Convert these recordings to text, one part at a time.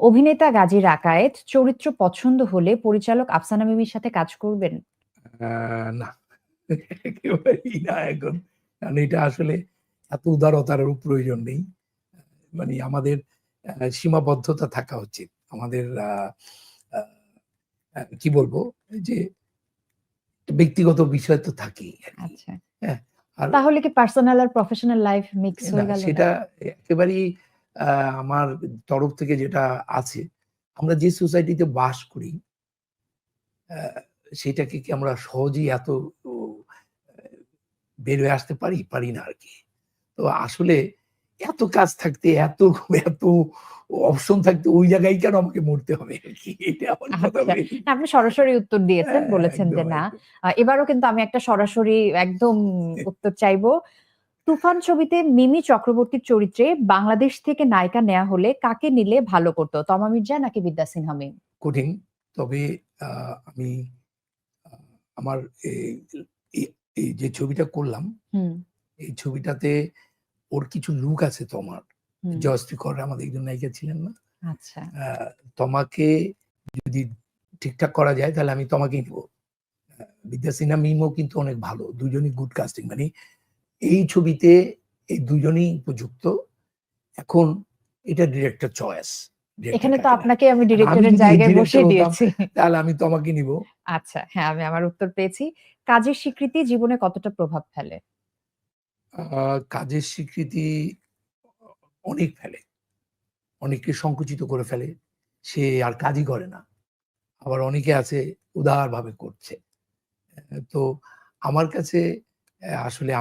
অভিনেতা গাজী রাকায়েত চরিত্র পছন্দ হলে পরিচালক আফসানা মিমির সাথে কাজ করবেন? না, একেবারেই না এখন। কারণ এটা আসলে এত উদারতার প্রয়োজন নেই। মানে আমাদের সীমাবদ্ধতা থাকা উচিত। আমাদের কি বলবো যে ব্যক্তিগত বিষয় তো থাকেই আরকি। আচ্ছা। হ্যাঁ? আর তাহলে কি পার্সোনাল আর প্রফেশনাল লাইফ মিক্স না হয়ে গেল সেটা নাকি? একেবারেই আমার তরফ থেকে যেটা আছে, আমরা যে সোসাইটিতে বাস করি আ সেটাকে কি আমরা সহজেই এত ও বের হয়ে আসতে পারি? পারি না আরকি। তো আসলে এত কাজ থাকতে, এত অপশন থাকতে ওই জায়গায় কেন আমাকে মরতে হবে আরকি? এটা আমার কথা আচ্ছা। ভাই। না, আপনি সরাসরি উত্তর দিয়েছেন। হ্যাঁ, বলেছেন যে একদম, না। একদম। এবারও কিন্তু আমি একটা সরাসরি একদম উত্তর চাইবো। তুফান ছবিতে মিমি চক্রবর্তীর চরিত্রে বাংলাদেশ থেকে নায়িকা নেয়া হলে কাকে নিলে ভালো করত? তমা মির্জা নাকি বিদ্যা সিনহা মিম? কঠিন। তবে আ আমি আ আমার এই এই এই যে ছবিটা করলাম, হুম, এই ছবিটাতে ওর কিছু লুক আছে তমার। হুম। জয়শ্রী কর আমাদের একজন নায়িকা ছিলেন না? আচ্ছা। আ তমাকে যদি ঠিকঠাক করা যায় তাহলে আমি তমাকেই নিবো। বিদ্যা সিনহা মিমও কিন্তু অনেক ভালো। দুজনই গুড কাস্টিং। মানে এই ছবিতে এই দুজনেই উপযুক্ত। এখন এটা ডিরেক্টর চয়েস। ডিরেক্টর এখানে তো কাকে নেয়। আপনাকে আমি আর আমি ডিরেক্টরের যদি জায়গায় ডিরেক্টর বসিয়ে হতাম দিয়েছি। তাহলে আমি তমাকে নিবো। আচ্ছা, হ্যাঁ, আমি আমার উত্তর পেয়েছি। কাজের স্বীকৃতি জীবনে কতটা প্রভাব ফেলে? আ কাজের স্বীকৃতি অনেক ফেলে। অনেককে সংকুচিত করে ফেলে। সে আর কাজই করে না। আবার অনেকে আছে উদারভাবে করছে। তো আমার কাছে আসলে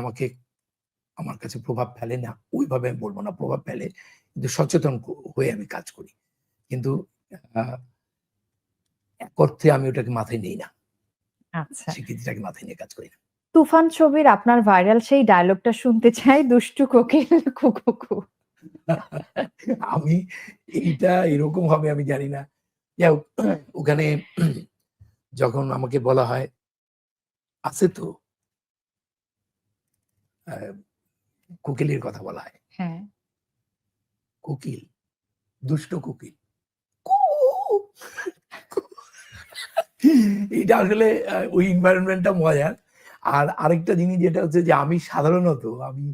আমার কাছে প্রভাব ফেলে না। ওইভাবে আমি বলব না প্রভাব ফেলে। কিন্তু সচেতন হয়ে আমি কাজ করি। কিন্তু আ এক অর্থে আমি ওটাকে মাথায় নেই না। আচ্ছা। স্বীকৃতিটাকে মাথায় নিয়ে কাজ করি না। তুফান ছবির আপনার ভাইরাল সেই ডায়ালগটা শুনতে চাই, দুষ্টু কোকিল খু, খু, খু। আমি এইটা এরকম হবে আমি জানি না। যাই হোক ওখানে যখন আমাকে বলা হয়, "আছে তো?" আ কোকিলের কথা বলা হয়। হ্যাঁ। কোকিল, দুষ্ট কোকিল। কু, কু। এটা আসলে ওই এনভায়রনমেন্ট টা মজার। আর আরেকটা জিনিস যেটা হচ্ছে যে সাধারণত আমি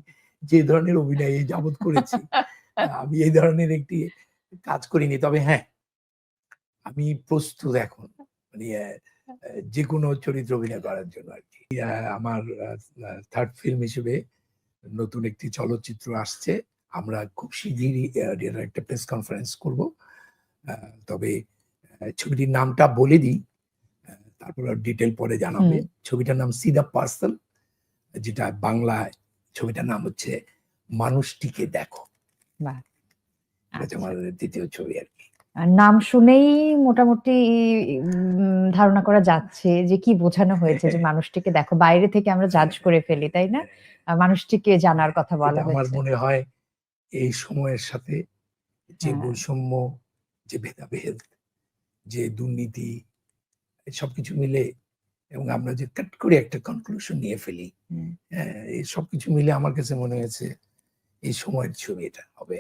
যে ধরনের অভিনয় এই যাবৎ করেছি, আমি এই ধরনের একটি কাজ করিনি। তবে হ্যাঁ, আমি প্রস্তুত এখন। মানে যেকোনো চরিত্রে অভিনয় করার জন্য আরকি। আমার 3rd ফিল্ম হিসেবে নতুন একটি চলচ্চিত্র আসছে। আমরা খুব শিগগিরই এর একটা প্রেস কনফারেন্স করব। আ তবে ছবিটির নামটা বলে দিই। তারপর ডিটেইল পরে জানাবে। হুম, ছবিটার নাম 'সি দ্য পার্সন' যেটা বাংলায় ছবিটার নাম হচ্ছে 'মানুষটিকে দেখো'। বাহ! এটা হচ্ছে আচ্ছা। আমার ২য় ছবি আরকি। নাম শুনেই মোটামুটি ধারণা করা যাচ্ছে যে কি বোঝানো হয়েছে যে মানুষটিকে দেখো। বাইরে থেকে আমরা জাজ করে ফেলি, তাই না? মানুষটিকে জানার কথা এটা বলা আমার হয়েছে। মনে হয় এই সময়ের সাথে যে হ্যাঁ। বৈষম্য, যে ভেদাভেদ, যে দুর্নীতি সবকিছু মিলে এবং আমরা যে কাট করে একটা কনক্লুশন নিয়ে ফেলি। হুম। এই সবকিছু মিলে আমার কাছে মনে হয়েছে এই সময়ের ছবি এটা হবে।